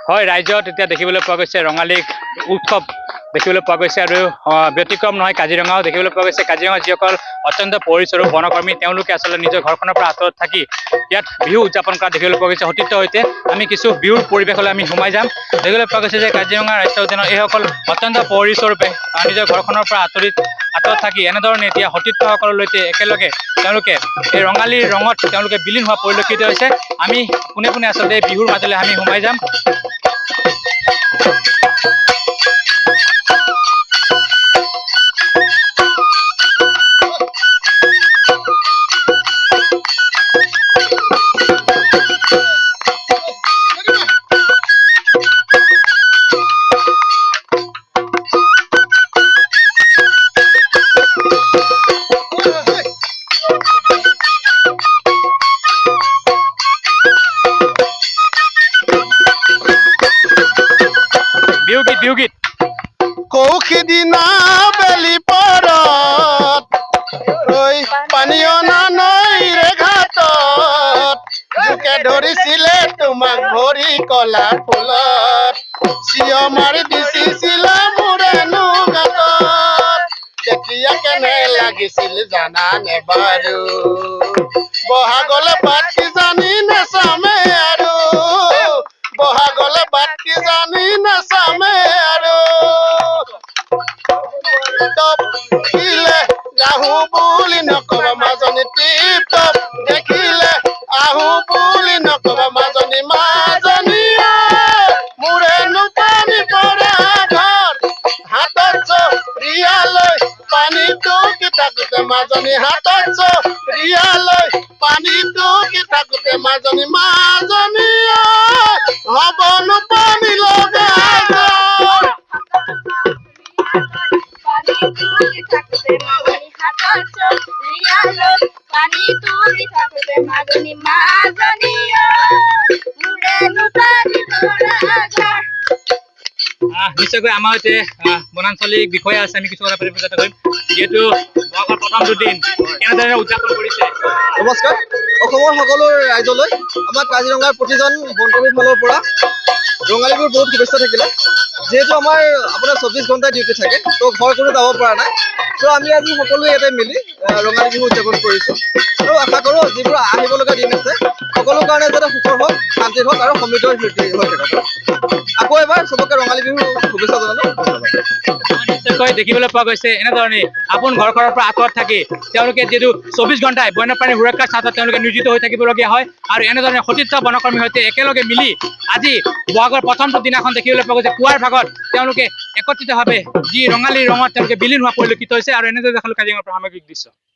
হয়, ৰাজ্যত এতিয়া দেখিবলৈ পোৱা গৈছে ৰঙালী উৎসৱ দেখিবলৈ পোৱা গৈছে আৰু ব্যতিক্ৰম নহয় কাজিৰঙাও দেখিবলৈ পোৱা গৈছে। কাজিৰঙা যিসকল অত্যন্ত পৰিচয় বনকৰ্মী তেওঁলোকে আচলতে নিজৰ ঘৰখনৰ পৰা আঁতৰত থাকি ইয়াত বিহু উদযাপন কৰা দেখিবলৈ পোৱা গৈছে। সতীৰ্থৰ সৈতে আমি কিছু বিহুৰ পৰিৱেশলৈ আমি সোমাই যাম। দেখিবলৈ পোৱা গৈছে যে কাজিৰঙা ৰাষ্ট্ৰীয় উদ্যানৰ এইসকল অত্যন্ত পৰিস্বৰূপে নিজৰ ঘৰখনৰ পৰা আঁতৰত থাকি এনেধৰণে এতিয়া সতীৰ্থসকলৰ সৈতে একেলগে তেওঁলোকে এই ৰঙালীৰ ৰঙত তেওঁলোকে বিলীন হোৱা পৰিলক্ষিত হৈছে। আমি পোনে পোনে আচলতে এই বিহুৰ মাজলৈ আমি সোমাই যাম। বিহুগীত কৌশিদিনা বেলি পৰত পানীয় নৈৰে ঘাটত জোকে ধৰিছিলে তোমাক ভৰি কলা ফুলত চিঞ মাৰি দিছিলে মোৰেনো গাতত তেতিয়া কেনে লাগিছিল জানানে বাৰু বহাগলে বাট কি জানি নেচামে আৰু বহাগলে বাট কি জানি নেচামে আৰু দেখিলে আহো বুলি নকবা মাজনী টিপ টপ দেখিলে আহো বুলি নকবা মাজনী মোৰেনো পানী পৰা ঘৰ হাতত চৰিয়ালৈ পানীটো কি থাকোতে মাজনী হাতত চৰিয়ালৈ পানীটো কি থাকোতে মাজনী হবনো পানী লগা নিশ্চয়কৈ আমাৰ সৈতে বনাঞ্চলিক বিষয়া আছে। আমি কিছু কথা পাতিব চেষ্টা কৰিম। যিহেতু বহাগৰ প্ৰথম দুদিন কেনেদৰে উদযাপন কৰিছে? নমস্কাৰ অসমৰ সকলো ৰাইজলৈ আমাৰ কাজিৰঙাৰ প্ৰতিজন বনকৰ্মীৰ ফালৰ পৰা ৰঙালী বিহুৰ বহুত শুভেচ্ছা থাকিলে। যিহেতু আমাৰ আপোনাৰ 24 ঘণ্টা ডিউটি থাকে তো ঘৰ কোনো যাব পৰা নাই, তো আমি আজি সকলোৱে ইয়াতে মিলি ৰঙালী বিহু উদযাপন কৰিছোঁ আৰু আশা কৰোঁ যিবোৰ আহিবলগীয়া দিন আছে সকলো কাৰণে যাতে সুখৰ হওক, শান্তিৰ হওক আৰু সমৃদ্ধৰ হৈ থাকে। আকৌ এবাৰ চবকে ৰঙালী বিহু শুভেচ্ছা জনালোঁ। নিশ্চয়কৈ দেখিবলৈ পোৱা গৈছে এনেধৰণে আপোন ঘৰখনৰ পৰা আঁতৰত থাকি তেওঁলোকে যিহেতু 24 ঘণ্টাই বন্যপ্ৰাণী সুৰক্ষাৰ স্বাৰ্থত তেওঁলোকে নিয়োজিত হৈ থাকিবলগীয়া হয় আৰু এনেধৰণে সতীৰ্থ বনকৰ্মীৰ সৈতে একেলগে মিলি আজি বহাগৰ প্ৰথমটো দিনাখন দেখিবলৈ পোৱা গৈছে পুৱাৰ ভাগত তেওঁলোকে একত্ৰিতভাৱে যি ৰঙালী ৰঙত তেওঁলোকে বিলীন হোৱা পৰিলক্ষিত হৈছে আৰু এনেদৰে দেখালো কাজিৰঙাৰ সামগ্ৰিক দৃশ্য।